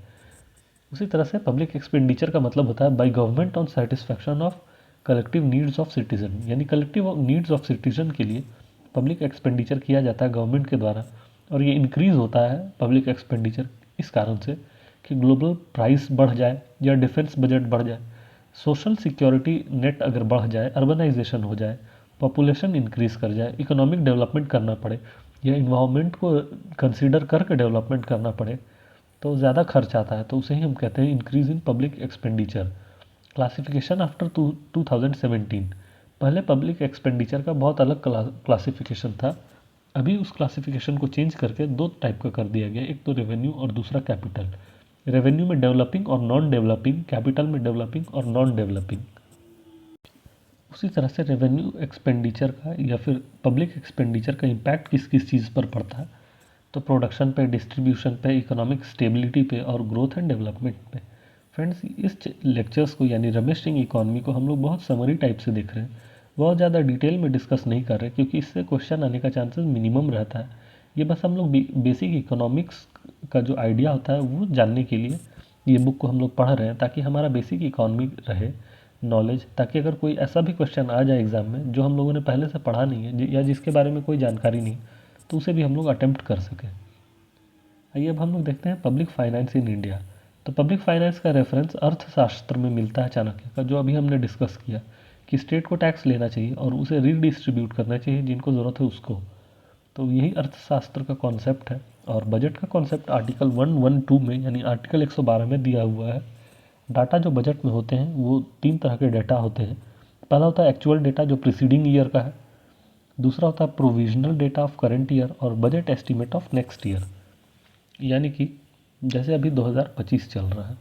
S1: उसी तरह से पब्लिक एक्सपेंडिचर का मतलब होता है by government on satisfaction of collective needs of citizen, यानी कलेक्टिव नीड्स ऑफ सिटीजन के लिए पब्लिक एक्सपेंडिचर किया जाता है गवर्नमेंट के द्वारा। और ये इंक्रीज़ होता है पब्लिक एक्सपेंडिचर इस कारण से कि ग्लोबल प्राइस बढ़ जाए या डिफेंस बजट बढ़ जाए, सोशल सिक्योरिटी नेट अगर बढ़ जाए, अर्बनाइजेशन हो जाए, पॉपुलेशन इंक्रीज़ कर जाए, इकोनॉमिक डेवलपमेंट करना पड़े या इन्वायरमेंट को कंसीडर करके डेवलपमेंट करना पड़े तो ज़्यादा खर्च आता है, तो उसे ही हम कहते हैं increase in public expenditure. Classification after 2017, पहले पब्लिक एक्सपेंडिचर का बहुत अलग क्लासिफिकेशन था, अभी उस क्लासिफिकेशन को चेंज करके दो टाइप का कर दिया गया, एक तो रेवेन्यू और दूसरा कैपिटल। रेवेन्यू में डेवलपिंग और नॉन डेवलपिंग, कैपिटल में डेवलपिंग और नॉन डेवलपिंग। उसी तरह से रेवेन्यू एक्सपेंडिचर का या फिर पब्लिक एक्सपेंडिचर का इम्पैक्ट किस किस चीज़ पर पड़ता है, तो प्रोडक्शन पे, डिस्ट्रीब्यूशन पे, इकोनॉमिक स्टेबिलिटी पे और ग्रोथ एंड डेवलपमेंट पे। फ्रेंड्स, इस लेक्चर्स को यानी रमेश सिंह इकॉनमी को हम लोग बहुत समरी टाइप से देख रहे हैं, बहुत ज़्यादा डिटेल में डिस्कस नहीं कर रहे क्योंकि इससे क्वेश्चन आने का चांसेस मिनिमम रहता है। ये बस हम लोग बेसिक इकोनॉमिक्स का जो आइडिया होता है वो जानने के लिए ये बुक को हम लोग पढ़ रहे हैं, ताकि हमारा बेसिक इकोनॉमी रहे नॉलेज, ताकि अगर कोई ऐसा भी क्वेश्चन आ जाए एग्ज़ाम में जो हम लोगों ने पहले से पढ़ा नहीं है या जिसके बारे में कोई जानकारी नहीं, तो उसे भी हम लोग अटेम्प्ट कर सकें। आइए अब हम लोग देखते हैं पब्लिक फाइनेंस इन इंडिया। तो पब्लिक फाइनेंस का रेफरेंस अर्थशास्त्र में मिलता है चाणक्य का, जो अभी हमने डिस्कस किया कि स्टेट को टैक्स लेना चाहिए और उसे रीडिस्ट्रीब्यूट करना चाहिए जिनको ज़रूरत है उसको। तो यही अर्थशास्त्र का कॉन्सेप्ट है। और बजट का कॉन्सेप्ट आर्टिकल 112 में यानी आर्टिकल 112 में दिया हुआ है। डाटा जो बजट में होते हैं वो तीन तरह के डाटा होते हैं। पहला होता है एक्चुअल डेटा जो प्रीसीडिंग ईयर का है, दूसरा होता है provisional data of current year और budget estimate of next year. यानी कि जैसे अभी 2025 चल रहा है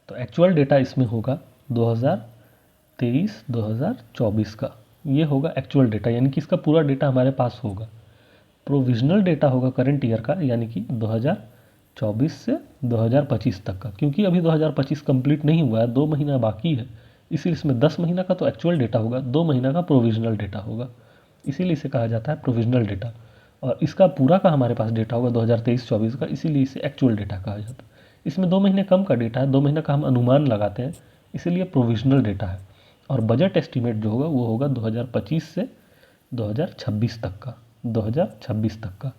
S1: तो एक्चुअल डेटा इसमें होगा 2023-2024 का, ये होगा एक्चुअल डेटा, यानी कि इसका पूरा डेटा हमारे पास होगा। प्रोविजनल डेटा होगा करंट ईयर का, यानी कि 2024 से 2025 तक का, क्योंकि अभी 2025 कंप्लीट नहीं हुआ है, 2 महीना बाकी है, इसीलिए इसमें 10 महीना का तो एक्चुअल डेटा होगा, 2 महीना का प्रोविजनल डेटा होगा, इसीलिए इसे कहा जाता है प्रोविजनल डेटा। और इसका पूरा का हमारे पास डेटा होगा 2023-24 का, इसीलिए इसे एक्चुअल डेटा कहा जाता है। इसमें 2 महीने कम का डेटा है, 2 महीने का हम अनुमान लगाते हैं, इसीलिए प्रोविजनल डेटा है। और बजट एस्टीमेट जो होगा वो होगा 2025 से 2026 तक का, 2026 तक का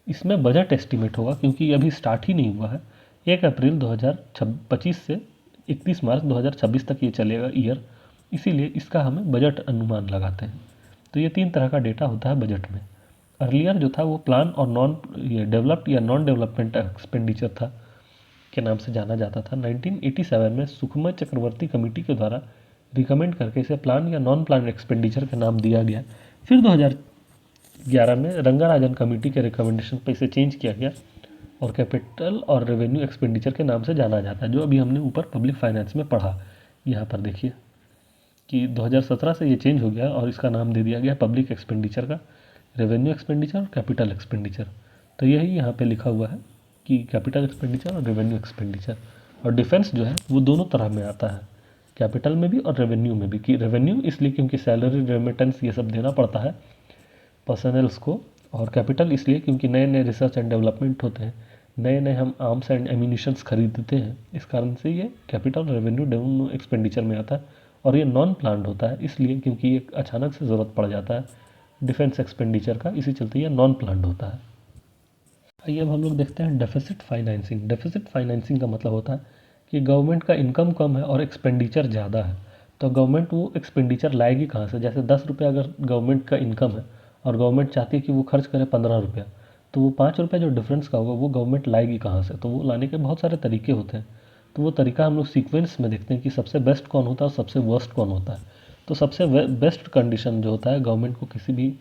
S1: इसमें बजट एस्टीमेट होगा, क्योंकि ये अभी स्टार्ट ही नहीं हुआ है। 1 अप्रैल 2025 से 31 मार्च 2026 तक ये चलेगा ईयर, इसीलिए इसका हमें बजट अनुमान लगाते हैं। तो ये 3 तरह का डेटा होता है बजट में। अर्लियर जो था वो प्लान और नॉन ये डेवलप्ड या नॉन डेवलपमेंट एक्सपेंडिचर था के नाम से जाना जाता था। 1987 में सुखमय चक्रवर्ती कमेटी के द्वारा रिकमेंड करके इसे प्लान या नॉन प्लान एक्सपेंडिचर का नाम दिया गया। फिर 2011 में रंगाराजन कमेटी के रिकमेंडेशन पर इसे चेंज किया गया और कैपिटल और रेवेन्यू एक्सपेंडिचर के नाम से जाना जाता है, जो अभी हमने ऊपर पब्लिक फाइनेंस में पढ़ा। यहाँ पर देखिए कि 2017 से ये चेंज हो गया और इसका नाम दे दिया गया पब्लिक एक्सपेंडिचर का, रेवेन्यू एक्सपेंडिचर और कैपिटल एक्सपेंडिचर। तो यही यहाँ पे लिखा हुआ है कि कैपिटल एक्सपेंडिचर और रेवेन्यू एक्सपेंडिचर। और डिफेंस जो है वो दोनों तरह में आता है, कैपिटल में भी और रेवेन्यू में भी। कि रेवेन्यू इसलिए क्योंकि सैलरी, रेमिटेंस ये सब देना पड़ता है पर्सनल्स को, और कैपिटल इसलिए क्योंकि नए नए रिसर्च एंड डेवलपमेंट होते हैं, नए नए हम आर्म्स एंड एम्यूनिशंस खरीदते हैं, इस कारण से ये कैपिटल रेवेन्यू दोनों एक्सपेंडिचर में आता है। और ये नॉन प्लान्ड होता है इसलिए क्योंकि ये अचानक से ज़रूरत पड़ जाता है डिफेंस एक्सपेंडिचर का, इसी चलते ये नॉन प्लान्ड होता है। आइए अब हम लोग देखते हैं डेफिसिट फाइनेंसिंग। डेफिसिट फाइनेंसिंग का मतलब होता है कि गवर्नमेंट का इनकम कम है और एक्सपेंडिचर ज़्यादा है, तो गवर्नमेंट वो एक्सपेंडिचर लाएगी कहाँ से। जैसे 10 रुपये अगर गवर्नमेंट का इनकम है और गवर्नमेंट चाहती है कि वो खर्च करे 15 रुपया, तो वो 5 रुपये जो डिफरेंस का होगा वो गवर्नमेंट लाएगी कहाँ से। तो वो लाने के बहुत सारे तरीके होते हैं, तो वो तरीका हम लोग सीक्वेंस में देखते हैं कि सबसे बेस्ट कौन होता है और सबसे वर्स्ट कौन होता है। तो सबसे बेस्ट कंडीशन जो होता है गवर्नमेंट को किसी भी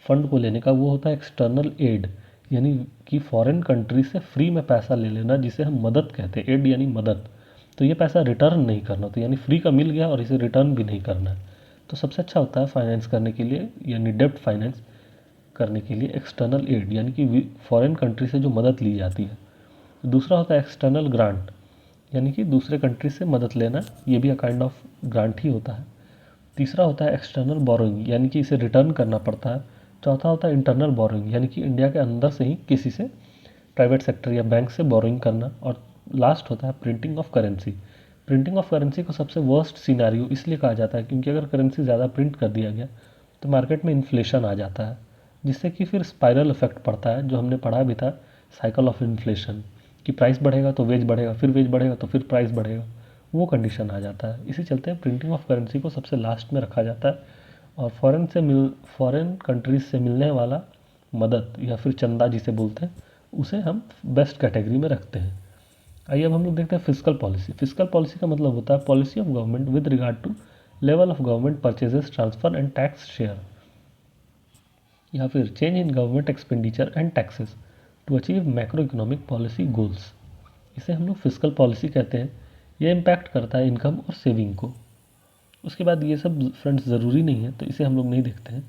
S1: फंड को लेने का, वो होता है एक्सटर्नल एड, यानी कि फॉरेन कंट्री से फ्री में पैसा ले लेना, जिसे हम मदद कहते हैं। एड यानी मदद। तो ये पैसा रिटर्न नहीं करना, तो यानी फ्री का मिल गया और इसे रिटर्न भी नहीं करना है। तो सबसे अच्छा होता है फाइनेंस करने के लिए, यानी डेब्ट फाइनेंस करने के लिए एक्सटर्नल एड, यानी कि फॉरेन कंट्री से जो मदद ली जाती है। दूसरा होता है एक्सटर्नल ग्रांट, यानी कि दूसरे कंट्री से मदद लेना, ये भी अ काइंड ऑफ ग्रांट ही होता है। तीसरा होता है एक्सटर्नल बोरोइंग, यानी कि इसे रिटर्न करना पड़ता है। चौथा होता है इंटरनल बोरोइंग, यानी कि इंडिया के अंदर से ही किसी से, प्राइवेट सेक्टर या बैंक से बोरोइंग करना। और लास्ट होता है printing of currency. Printing of currency को सबसे वर्स्ट सिनारियो इसलिए कहा जाता है क्योंकि अगर करेंसी ज़्यादा प्रिंट कर दिया गया तो मार्केट में इन्फ्लेशन आ जाता है, जिससे कि फिर स्पाइरल इफेक्ट पड़ता है, जो हमने पढ़ा भी था, साइकिल ऑफ इन्फ्लेशन, कि प्राइस बढ़ेगा तो वेज बढ़ेगा, फिर वेज बढ़ेगा तो फिर प्राइस बढ़ेगा, वो कंडीशन आ जाता है। इसी चलते प्रिंटिंग ऑफ करेंसी को सबसे लास्ट में रखा जाता है। और फॉरेन कंट्रीज से मिलने वाला मदद या फिर चंदा जिसे बोलते हैं, उसे हम बेस्ट कैटेगरी में रखते हैं। आइए अब हम लोग देखते हैं फिजिकल पॉलिसी। फिजिकल पॉलिसी का मतलब होता है policy of government with regard to level of government purchases, transfer and tax share, या फिर change in government expenditure and taxes to achieve macro economic policy goals. इसे हम लोग फिजिकल पॉलिसी कहते हैं। यह इम्पैक्ट करता है इनकम और सेविंग को। उसके बाद ये सब फ्रेंड्स ज़रूरी नहीं है, तो इसे हम लोग नहीं देखते हैं।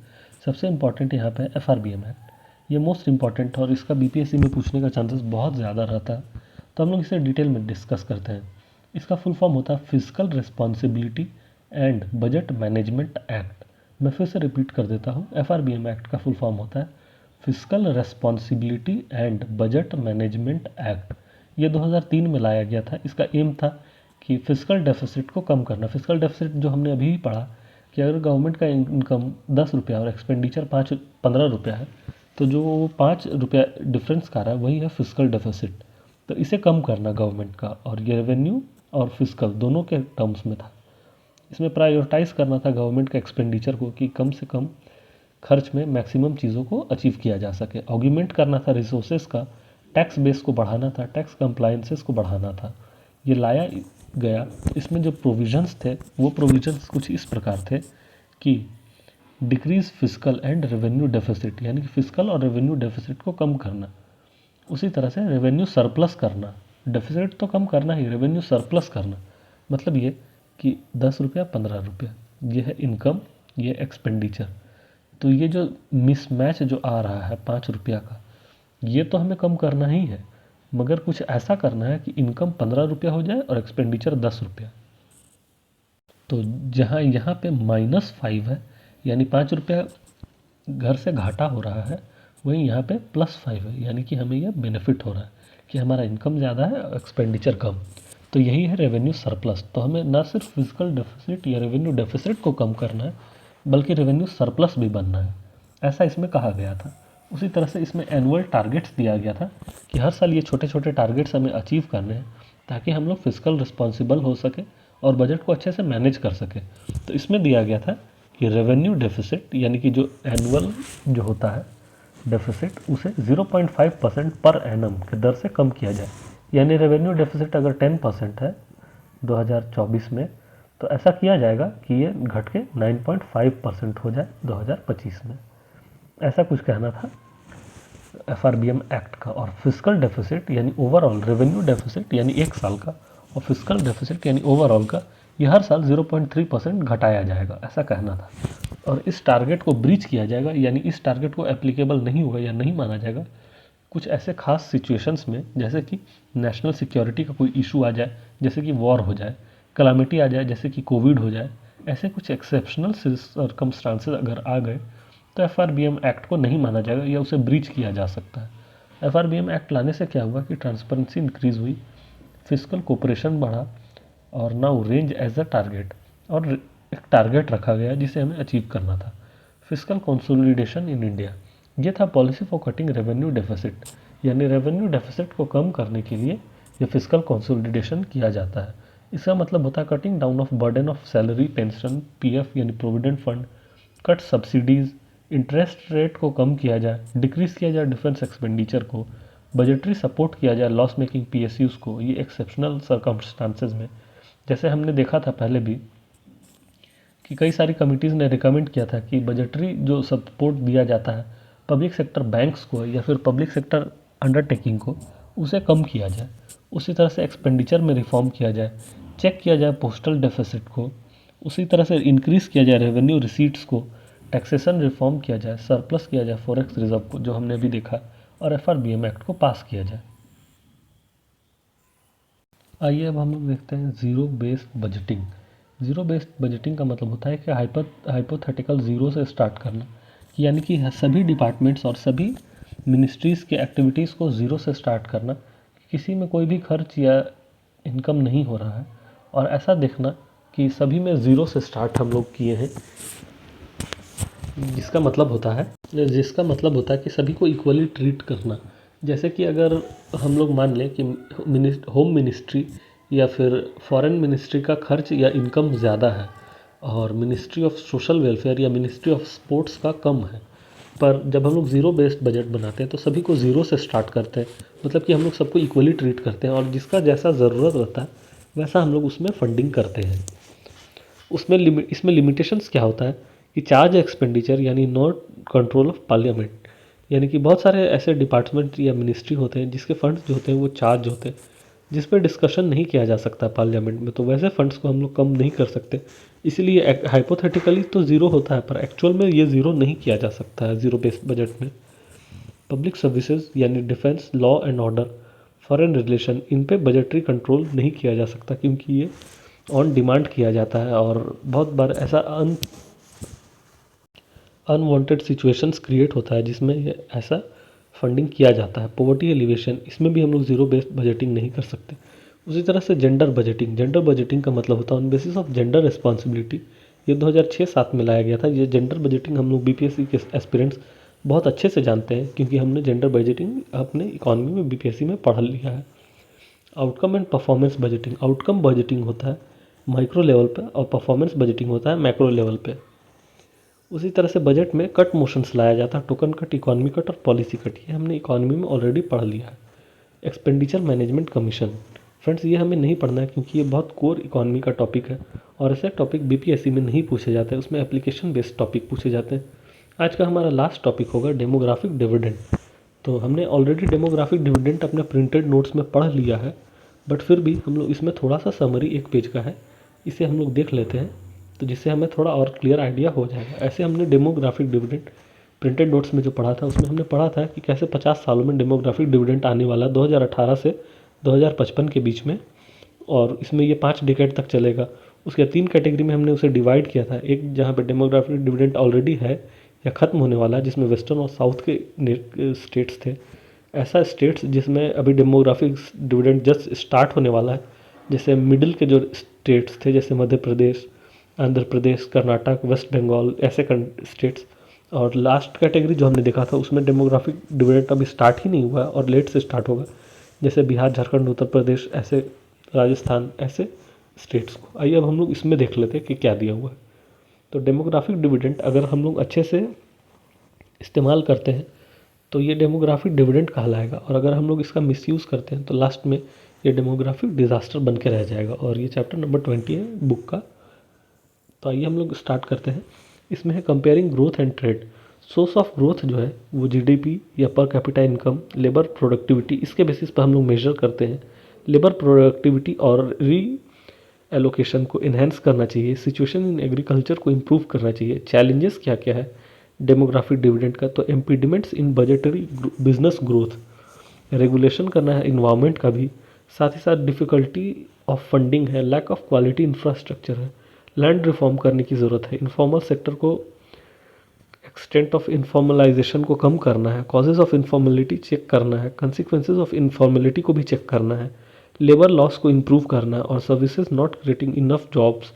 S1: सबसे इम्पॉर्टेंट यहाँ पे FRBM एक्ट, ये मोस्ट इंपॉर्टेंट है और इसका BPSC में पूछने का चांसेस बहुत ज़्यादा रहता है, तो हम लोग इसे डिटेल में डिस्कस करते हैं। इसका फुल फॉर्म होता है physical responsibility and budget management act. मैं फिर से रिपीट कर देता हूँ, FRBM एक्ट का फुल फॉर्म होता है physical responsibility and budget management act. ये 2003 में लाया गया था। इसका एम था कि फिजिकल डेफिसिट को कम करना। फिजिकल डेफिसिट जो हमने अभी ही पढ़ा कि अगर गवर्नमेंट का इनकम 10 रुपया और एक्सपेंडिचर 15 रुपया है, तो जो 5 रुपया डिफरेंस का रहा है वही है फिजिकल डेफिसिट। तो इसे कम करना गवर्नमेंट का, और ये रेवेन्यू और फिजिकल दोनों के टर्म्स में था। इसमें प्रायोरिटाइज करना था गवर्नमेंट के एक्सपेंडिचर को कि कम से कम खर्च में मैक्सिमम चीज़ों को अचीव किया जा सके। ऑग्यूमेंट करना था रिसोर्सेज का, टैक्स बेस को बढ़ाना था, टैक्स कंप्लायंसेस को बढ़ाना था। ये लाया गया। इसमें जो प्रोविजंस थे वो प्रोविजंस कुछ इस प्रकार थे कि decrease physical and revenue deficit, यानी कि फिजिकल और रेवेन्यू डेफिसिट को कम करना। उसी तरह से रेवेन्यू सरप्लस करना, डेफिसिट तो कम करना ही, रेवेन्यू सरप्लस करना। मतलब ये कि 10 रुपया 15 रुपया, ये है इनकम, ये एक्सपेंडिचर। तो ये जो मिसमैच जो आ रहा है 5 रुपया का, ये तो हमें कम करना ही है, मगर कुछ ऐसा करना है कि इनकम 15 रुपया हो जाए और एक्सपेंडिचर 10 रुपया। तो जहाँ यहाँ पे -5 है, यानी 5 रुपया घर से घाटा हो रहा है, वहीं यहाँ पे +5 है, यानी कि हमें यह बेनिफिट हो रहा है कि हमारा इनकम ज़्यादा है और एक्सपेंडिचर कम। तो यही है रेवेन्यू सरप्लस। तो हमें ना सिर्फ फिजिकल डेफिसिट या रेवेन्यू डेफिसिट को कम करना है, बल्कि रेवेन्यू सरप्लस भी बनना है, ऐसा इसमें कहा गया था। उसी तरह से इसमें एनुअल टारगेट्स दिया गया था कि हर साल ये छोटे छोटे टारगेट्स हमें अचीव करने हैं, ताकि हम लोग फिजिकल रिस्पॉन्सिबल हो सके और बजट को अच्छे से मैनेज कर सके। तो इसमें दिया गया था कि रेवेन्यू डेफिसिट, यानी कि जो एनुअल जो होता है डेफिसिट, उसे 0.5% पर एनम के दर से कम किया जाए। यानी रेवेन्यू डेफिसिट अगर 10% है 2024 में, तो ऐसा किया जाएगा कि ये घट के 9.5% हो जाए 2025 में। ऐसा कुछ कहना था FRBM एक्ट का। और फिजिकल डेफिसिट यानी ओवरऑल रेवेन्यू डेफिसिट यानी 1 साल का, और फिजिकल डेफिसिट यानी ओवरऑल का, ये हर साल 0.3% घटाया जाएगा, ऐसा कहना था। और इस टारगेट को ब्रीच किया जाएगा, यानी इस टारगेट को एप्लीकेबल नहीं होगा या नहीं माना जाएगा कुछ ऐसे खास सिचुएशंस में, जैसे कि नेशनल सिक्योरिटी का कोई इशू आ जाए, जैसे कि वॉर हो जाए, कलामिटी आ जाए, जैसे कि कोविड हो जाए। ऐसे कुछ एक्सेप्शनल सर्कमस्टांसेस अगर आ गए तो FRBM एक्ट को नहीं माना जाएगा या उसे ब्रीच किया जा सकता है। FRBM एक्ट लाने से क्या हुआ कि ट्रांसपेरेंसी इंक्रीज हुई, फिजिकल कोऑपरेशन बढ़ा, और now range as a target, और एक टारगेट रखा गया जिसे हमें अचीव करना था। फिजिकल कंसोलिडेशन इन इंडिया, ये था policy for cutting revenue deficit, यानी रेवेन्यू डेफिसिट को कम करने के लिए ये फिजिकल कंसोलिडेशन किया जाता है। इसका मतलब होता है cutting down of burden of salary, pension, PF यानी provident fund, cut subsidies, interest rate को कम किया जाए, डिक्रीज किया जाए डिफेंस एक्सपेंडिचर को, बजटरी सपोर्ट किया जाए लॉस मेकिंग PSUs को। ये एक्सेप्शनल सर्कमस्टांसेस में, जैसे हमने देखा था पहले भी कि कई सारी कमिटीज़ ने रिकमेंड किया था कि बजटरी जो सपोर्ट दिया जाता है पब्लिक सेक्टर बैंक्स को या फिर पब्लिक सेक्टर अंडरटेकिंग को, उसे कम किया जाए। उसी तरह से एक्सपेंडिचर में रिफॉर्म किया जाए, चेक किया जाए पोस्टल डेफिसिट को, उसी तरह से इंक्रीज़ किया जाए रेवेन्यू रिसीट्स को, टैक्सेशन रिफॉर्म किया जाए, सरप्लस किया जाए फॉरेक्स रिजर्व को जो हमने अभी देखा, और FRBM एक्ट को पास किया जाए। आइए अब हम लोग देखते हैं zero based budgeting. Zero based budgeting का मतलब होता है कि हाइपोथेटिकल ज़ीरो से स्टार्ट करना, यानी कि सभी डिपार्टमेंट्स और सभी मिनिस्ट्रीज़ के एक्टिविटीज़ को ज़ीरो से स्टार्ट करना, किसी में कोई भी खर्च या इनकम नहीं हो रहा है, और ऐसा देखना कि सभी में ज़ीरो से स्टार्ट हम लोग किए हैं, जिसका मतलब होता है कि सभी को इक्वली ट्रीट करना। जैसे कि अगर हम लोग मान लें कि होम मिनिस्ट्री या फिर फॉरेन मिनिस्ट्री का खर्च या इनकम ज़्यादा है और मिनिस्ट्री ऑफ सोशल वेलफेयर या मिनिस्ट्री ऑफ स्पोर्ट्स का कम है, पर जब हम लोग ज़ीरो बेस्ड बजट बनाते हैं तो सभी को ज़ीरो से स्टार्ट करते हैं, मतलब कि हम लोग सबको इक्वली ट्रीट करते हैं और जिसका जैसा ज़रूरत रहता है वैसा हम लोग उसमें फंडिंग करते हैं। इसमें लिमिटेशंस क्या होता है कि चार्ज एक्सपेंडिचर यानी नॉट कंट्रोल ऑफ पार्लियामेंट, यानी कि बहुत सारे ऐसे डिपार्टमेंट या मिनिस्ट्री होते हैं जिसके फंड्स जो होते हैं वो चार्ज होते हैं, जिस पर डिस्कशन नहीं किया जा सकता पार्लियामेंट में, तो वैसे फंड्स को हम लोग कम नहीं कर सकते। इसीलिए हाइपोथेटिकली तो ज़ीरो होता है, पर एक्चुअल में ये ज़ीरो नहीं किया जा सकता है ज़ीरो बेस्ड बजट में। पब्लिक सर्विसेज यानी defence, law and order, foreign relation, इन पे बजटरी कंट्रोल नहीं किया जा सकता क्योंकि ये ऑन डिमांड किया जाता है और बहुत बार ऐसा अनवांटेड सिचुएशंस क्रिएट होता है जिसमें ऐसा फंडिंग किया जाता है। पॉवर्टी एलिवेशन, इसमें भी हम लोग ज़ीरो बेस्ड बजटिंग नहीं कर सकते। उसी तरह से जेंडर बजटिंग का मतलब होता है on basis of gender responsibility. ये 2006-07 में लाया गया था। ये जेंडर बजटिंग हम लोग BPSC के एस्पिरेंट्स बहुत अच्छे से जानते हैं क्योंकि हमने जेंडर बजटिंग अपने इकॉनमी में BPSC में पढ़ लिया है। Outcome and performance budgeting, outcome budgeting होता है माइक्रो लेवल पे और परफॉर्मेंस बजटिंग होता है मैक्रो लेवल पे। उसी तरह से बजट में कट मोशंस लाया जाता है, टोकन कट, इकॉनमी कट और पॉलिसी कट, ये हमने इकॉनमी में ऑलरेडी पढ़ लिया है। एक्सपेंडिचर मैनेजमेंट कमीशन, फ्रेंड्स ये हमें नहीं पढ़ना है क्योंकि ये बहुत कोर इकॉनमी का टॉपिक है और ऐसे टॉपिक BPSC में नहीं पूछे जाते हैं, उसमें एप्लीकेशन बेस्ड टॉपिक पूछे जाते हैं। आज का हमारा लास्ट टॉपिक होगा डेमोग्राफिक डिविडेंड। तो हमने ऑलरेडी डेमोग्राफिक डिविडेंड अपने प्रिंटेड नोट्स में पढ़ लिया है, बट फिर भी हम लोग इसमें थोड़ा सा समरी 1 पेज का है, इसे हम लोग देख लेते हैं तो जिससे हमें थोड़ा और क्लियर आइडिया हो जाएगा। ऐसे हमने डेमोग्राफिक डिविडेंड प्रिंटेड नोट्स में जो पढ़ा था उसमें हमने पढ़ा था कि कैसे 50 सालों में डेमोग्राफिक डिविडेंड आने वाला 2018 से 2055 के बीच में, और इसमें ये 5 डिकेड तक चलेगा। उसके 3 कैटेगरी में हमने उसे डिवाइड किया था, एक जहाँ पे डेमोग्राफिक डिविडेंड ऑलरेडी है या ख़त्म होने वाला है जिसमें वेस्टर्न और साउथ के स्टेट्स थे, ऐसा स्टेट्स जिसमें अभी डेमोग्राफिक डिविडेंड जस्ट स्टार्ट होने वाला है, जैसे मिडिल के जो स्टेट्स थे जैसे मध्य प्रदेश, आंध्र प्रदेश, कर्नाटक, वेस्ट बंगाल, ऐसे स्टेट्स। और लास्ट कैटेगरी जो हमने देखा था उसमें डेमोग्राफिक डिविडेंड अभी स्टार्ट ही नहीं हुआ है और लेट से स्टार्ट होगा, जैसे बिहार, झारखंड, उत्तर प्रदेश, ऐसे राजस्थान, ऐसे स्टेट्स को। आइए अब हम लोग इसमें देख लेते हैं कि क्या दिया हुआ है। तो डेमोग्राफिक डिविडेंड अगर हम लोग अच्छे से इस्तेमाल करते हैं तो ये डेमोग्राफिक डिविडेंड कहलाएगा, और अगर हम लोग इसका मिसयूज़ करते हैं तो लास्ट में ये डेमोग्राफिक डिज़ास्टर बन के रह जाएगा। और ये चैप्टर नंबर 20 है बुक का। तो आइए हम लोग स्टार्ट करते हैं। इसमें है comparing growth and trade. Source of growth जो है वो GDP या per capita income, labour productivity, इसके बेसिस पर हम लोग मेजर करते हैं। लेबर प्रोडक्टिविटी और री एलोकेशन को इन्हेंस करना चाहिए, सिचुएशन इन एग्रीकल्चर को इम्प्रूव करना चाहिए। चैलेंजेस क्या क्या है डेमोग्राफिक डिविडेंड का, तो इम्पीडिमेंट्स इन बजटरी बिजनेस ग्रोथ, रेगुलेशन करना है इन्वायरमेंट का भी, साथ ही साथ डिफ़िकल्टी ऑफ फंडिंग है, लैक ऑफ क्वालिटी इंफ्रास्ट्रक्चर है, लैंड रिफॉर्म करने की ज़रूरत है, इनफॉर्मल सेक्टर को एक्सटेंट ऑफ इनफॉर्मलाइजेशन को कम करना है, कॉजेज़ ऑफ इनफॉर्मेलिटी चेक करना है, कंसिक्वेंसेज ऑफ इनफॉर्मेलिटी को भी चेक करना है, लेबर लॉस को इम्प्रूव करना है, और services not creating enough jobs,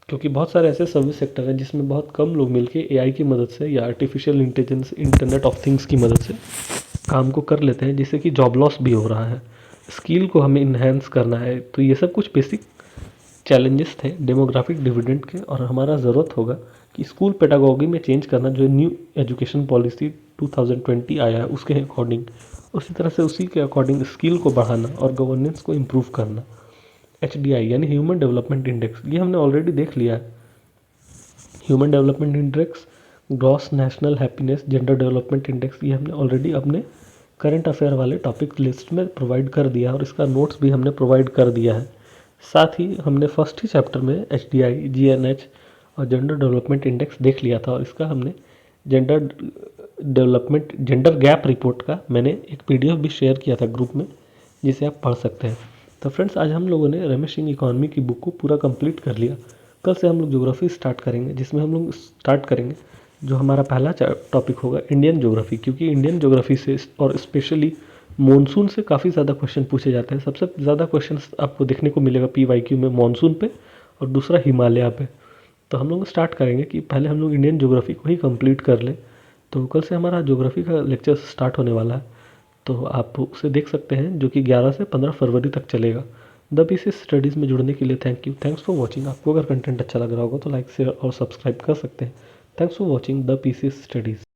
S1: क्योंकि बहुत सारे ऐसे सर्विस सेक्टर हैं जिसमें बहुत कम लोग मिलके AI की मदद से या artificial intelligence, internet of things की मदद से काम को कर लेते हैं, जिससे कि जॉब लॉस भी हो रहा है। स्किल को हमें इन्हेंस करना है। तो ये सब कुछ बेसिक चैलेंजेस थे डेमोग्राफिक डिविडेंड के, और हमारा ज़रूरत होगा कि स्कूल पेडागोगी में चेंज करना, जो न्यू एजुकेशन पॉलिसी 2020 आया है उसके अकॉर्डिंग, उसी तरह से उसी के अकॉर्डिंग स्किल को बढ़ाना और गवर्नेंस को इम्प्रूव करना। HDI यानी ह्यूमन डेवलपमेंट इंडेक्स, ये हमने ऑलरेडी देख लिया है। Human development index, gross national happiness, gender development index, ये हमने ऑलरेडी अपने करंट अफेयर वाले टॉपिक लिस्ट में प्रोवाइड कर दिया और इसका नोट्स भी हमने प्रोवाइड कर दिया है। साथ ही हमने फर्स्ट ही चैप्टर में HDI, GNH और जेंडर डेवलपमेंट इंडेक्स देख लिया था, और इसका हमने जेंडर गैप रिपोर्ट का मैंने एक PDF भी शेयर किया था ग्रुप में, जिसे आप पढ़ सकते हैं। तो फ्रेंड्स, आज हम लोगों ने रमेश सिंह इकोनॉमी की बुक को पूरा कंप्लीट कर लिया। कल से हम लोग ज्योग्राफी स्टार्ट करेंगे, जिसमें हम लोग स्टार्ट करेंगे जो हमारा पहला टॉपिक होगा इंडियन ज्योग्राफी, क्योंकि इंडियन ज्योग्राफी से और स्पेशली मॉनसून से काफ़ी ज़्यादा क्वेश्चन पूछे जाते हैं। सबसे ज़्यादा क्वेश्चन आपको देखने को मिलेगा PYQ में मॉनसून पे, और दूसरा हिमालय पे। तो हम लोग स्टार्ट करेंगे कि पहले हम लोग इंडियन ज्योग्राफी को ही कंप्लीट कर लें। तो कल से हमारा ज्योग्राफी का लेक्चर स्टार्ट होने वाला है, तो आप उसे देख सकते हैं, जो कि 11 से 15 फरवरी तक चलेगा। द पीसी स्टडीज़ में जुड़ने के लिए thank you, thanks for watching. आपको अगर कंटेंट अच्छा लग रहा होगा तो लाइक, शेयर और सब्सक्राइब कर सकते हैं। Thanks for watching the PC studies.